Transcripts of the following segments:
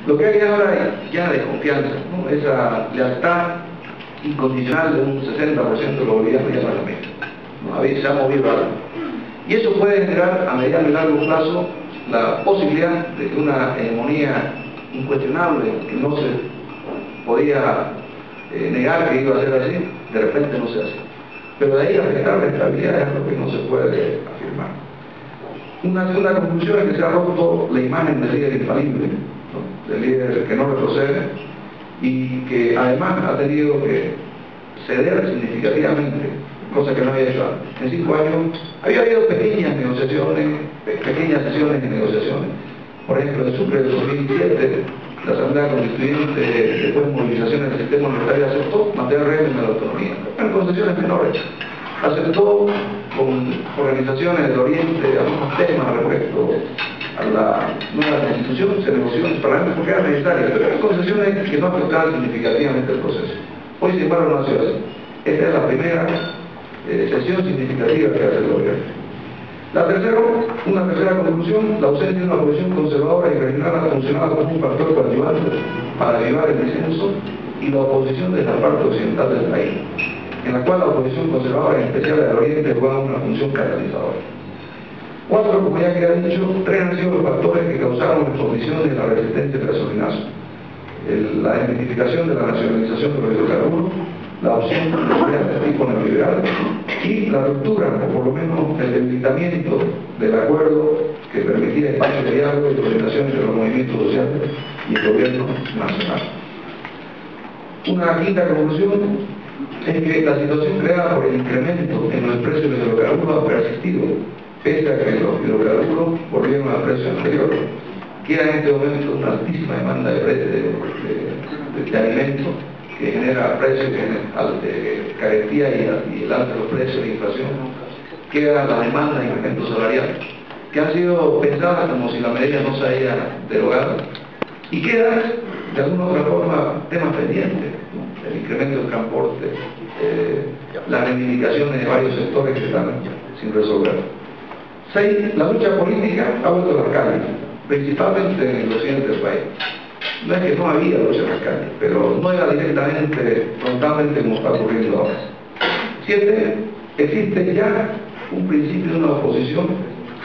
Lo que hay ahora es ya desconfianza, ¿no? Esa lealtad incondicional de un 60% de los bolivianos ya no es la misma, ¿no? Se ha movido algo. Y eso puede generar a mediano y largo plazo la posibilidad de que una hegemonía incuestionable, que no se podía negar que iba a ser así, de repente no sea así. Pero de ahí afectar la estabilidad es algo que no se puede afirmar. Una segunda conclusión es que se ha roto la imagen del líder infalible, ¿no? Del líder que no retrocede y que además ha tenido que ceder significativamente, cosa que no había hecho antes. En 5 años había habido pequeñas negociaciones, pequeñas sesiones de negociaciones. Por ejemplo, en Sucre del 2007, la Asamblea Constituyente, después de movilizaciones del sistema monetario, aceptó mantener el régimen de la autonomía. Eran concesiones menores. Aceptó con organizaciones del Oriente algunos temas respecto a la nueva constitución, se negoció en el Parlamento porque era necesaria, pero eran concesiones que no afectaban significativamente el proceso. Hoy, sin embargo, no ha sido así. Esta es la primera sesión significativa que hace el gobierno. Una tercera conclusión, la ausencia de una posición conservadora y regional ha funcionado como un factor coadyuvante para avivar el disenso y la oposición de la parte occidental del país, en la cual la oposición conservadora, en especial del Oriente, juega una función catalizadora. 4, como ya queda dicho, 3 han sido los factores que causaron las condiciones de la resistencia al gasolinazo: la identificación de la nacionalización de los hidrocarburos, la opción de tipo neoliberal y la ruptura, o por lo menos el debilitamiento del acuerdo que permitía espacio de diálogo y coordinación entre los movimientos sociales y el gobierno nacional. Una quinta conclusión es que la situación creada por el incremento en los precios de los hidrocarburos ha persistido, pese a que los hidrocarburos volvieron al precio anterior. Queda en este momento una altísima demanda de alimentos que genera precios de carestía y el alto de los precios de inflación. Queda la demanda de incremento salarial, que han sido pensadas como si la medida no se haya derogado, y queda de alguna u otra forma temas pendientes, ¿no? El incremento del transporte, las reivindicaciones de varios sectores que están sin resolver. 6. La lucha política ha vuelto a las calles, principalmente en el occidente del país. No es que no había lucha en las calles, pero no era directamente, frontalmente, como está ocurriendo ahora. 7. Existe ya un principio de una oposición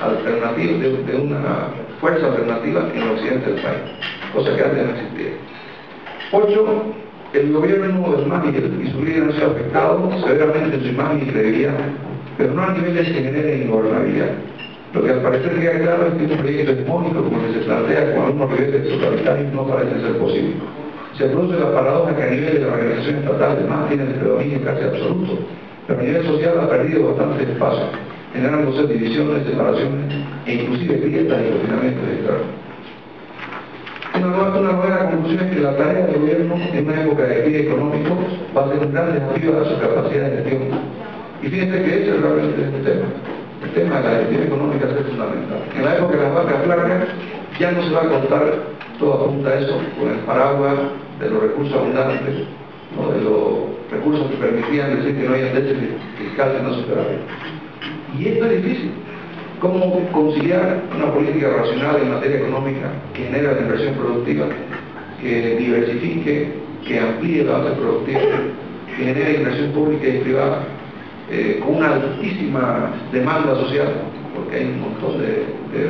alternativa, de una fuerza alternativa en el occidente del país, cosa que antes no existía. 8. El gobierno del MAS y su líder han sido afectados severamente en su imagen y credibilidad, pero no a niveles que generen ingobernabilidad. Lo que al parecer queda claro es que un proyecto hegemónico como el que se plantea con algunos niveles totalitarios no parece ser posible. Se produce la paradoja que a nivel de la organización estatal el MAS tiene el predominio casi absoluto, pero a nivel social ha perdido bastante espacio, generándose divisiones, separaciones e inclusive grietas y confinamientos externos. Una nueva conclusión es que la tarea del gobierno en una época de despliegue económico va a ser un gran desafío a su capacidad de gestión. Y fíjense que ese es realmente el tema. El tema de la gestión económica es fundamental. En la época de las vacas largas ya no se va a contar, todo apunta a eso, con el paraguas de los recursos abundantes, ¿no? De los recursos que permitían decir que no había déficit fiscal sino superávit. Y esto es difícil. ¿Cómo conciliar una política racional en materia económica que genera la inversión productiva, que diversifique, que amplíe la base productiva, que genere inversión pública y privada, con una altísima demanda social, porque hay un montón de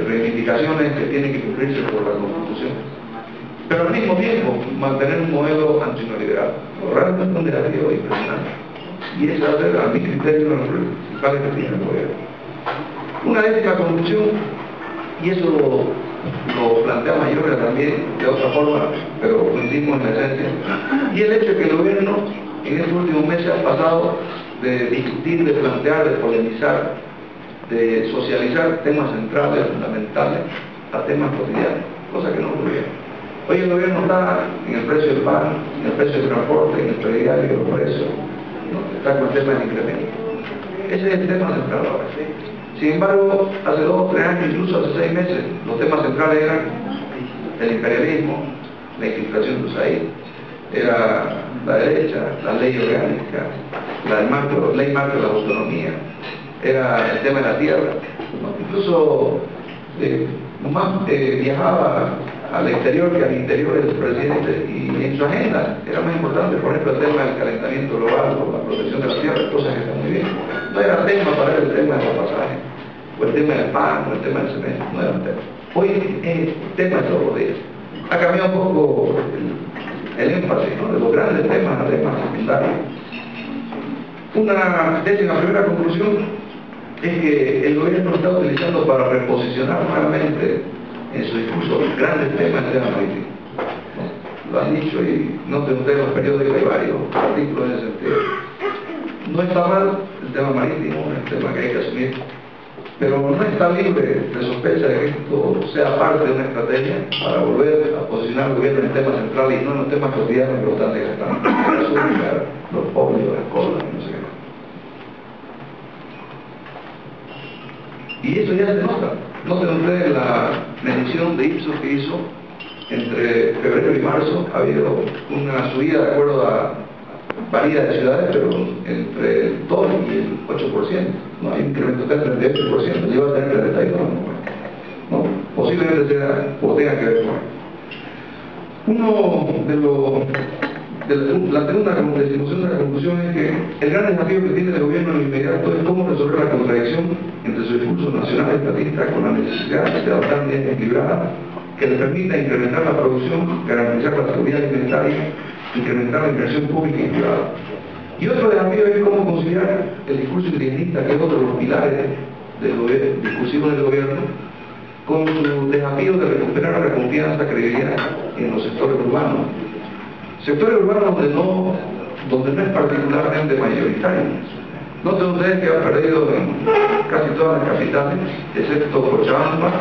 reivindicaciones que tienen que cumplirse por la Constitución, pero al mismo tiempo mantener un modelo antineoliberal? Realmente es un desafío impresionante, y ese va a ser, a mi criterio, uno de los principales que tiene el gobierno. Una décima conclusión, y eso lo plantea Mayora también de otra forma, pero coincidimos en la esencia, y el hecho de que el gobierno en estos últimos meses ha pasado de discutir, de plantear, de polemizar, de socializar temas centrales, fundamentales, a temas cotidianos, cosa que no ocurría. Hoy el gobierno está en el precio del pan, en el precio del transporte, en el prediario de los precios, ¿no? Está con el tema del incremento. Ese es el tema central ahora. Sin embargo, hace 2 o 3 años, incluso hace 6 meses, los temas centrales eran el imperialismo, la infiltración de USAID, era la derecha, la ley orgánica, la ley marco de la autonomía, era el tema de la tierra, ¿no? Incluso nomás viajaba al exterior que al interior del presidente, y en su agenda era más importante, por ejemplo, el tema del calentamiento global o la protección de la tierra, cosas que están muy bien. No era tema para él el tema de los pasajes, o el tema del pan, o el tema del cemento, no era un tema. Hoy es tema de todos los días. Ha cambiado un poco el énfasis, ¿no?, de los grandes temas a temas secundarios. Una primera conclusión es que el gobierno está utilizando para reposicionar nuevamente en su discurso grandes temas el tema marítimo. ¿No? Lo han dicho y no te ustedes los periódicos, hay varios artículos en ese sentido. No está mal el tema marítimo, es un tema que hay que asumir, pero no está libre de sospecha de que esto sea parte de una estrategia para volver a posicionar al gobierno en temas centrales y no en los temas cotidianos que lo están desgastando. El azúcar, los pollos, las colas, no sé qué más. Y eso ya se nota. Noten ustedes la medición de Ipsos que hizo entre febrero y marzo. Ha habido una subida de acuerdo a variedad de ciudades, pero entre el 2 y el 8%. No hay un incremento del 38%, lleva a tener 32%. ¿No? Posiblemente sea o tenga que ver con la segunda distribución de la conclusión es que el gran desafío que tiene el gobierno en lo inmediato es cómo resolver la contradicción entre su discurso nacional estatista con la necesidad de adoptar medidas equilibradas que le permita incrementar la producción, garantizar la seguridad alimentaria, incrementar la inversión pública y privada. Y otro desafío es cómo conciliar el discurso indigenista, que es otro de los pilares discursivos del gobierno, con su desafío de recuperar la confianza, credibilidad en los sectores urbanos. Sectores urbanos donde no es particularmente mayoritario. Noten ustedes que ha perdido en casi todas las capitales, excepto Cochabamba,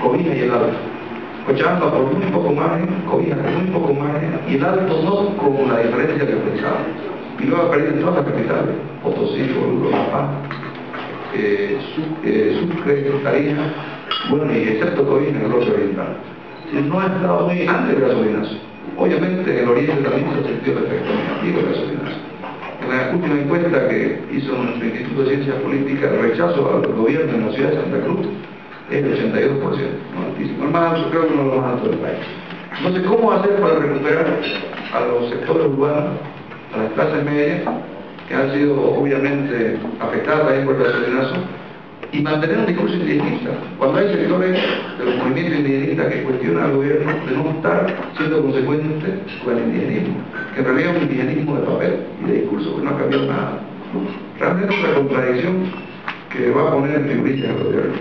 Cobija y el Alto. Cochabamba por muy poco margen, Cobija por muy poco margen, y el Alto no con la diferencia que pensaba. Y luego ha perdido en todas las capitales, Potosí, Oruro, La Paz, Sucre, Tarija, bueno, y excepto Cobija en el norte oriental. No ha estado muy antes del gasolinazo. Obviamente en el oriente también se sintió el efecto negativo del gasolinazo. En la última encuesta que hizo nuestro Instituto de Ciencias Políticas, el rechazo al gobierno en la ciudad de Santa Cruz es del 82%, ¿no? Altísimo. El más alto, creo que uno de los más altos del país. Entonces, ¿cómo hacer para recuperar a los sectores urbanos, a las clases medias, que han sido obviamente afectadas también por el gasolinazo, y mantener un discurso indigenista? Cuando hay sectores de los movimientos indigenistas que cuestionan al gobierno de no estar siendo consecuentes con el indigenismo, que en realidad es un indigenismo de papel y de discurso que no ha cambiado nada. Realmente es una contradicción que va a poner en figurillas al gobierno.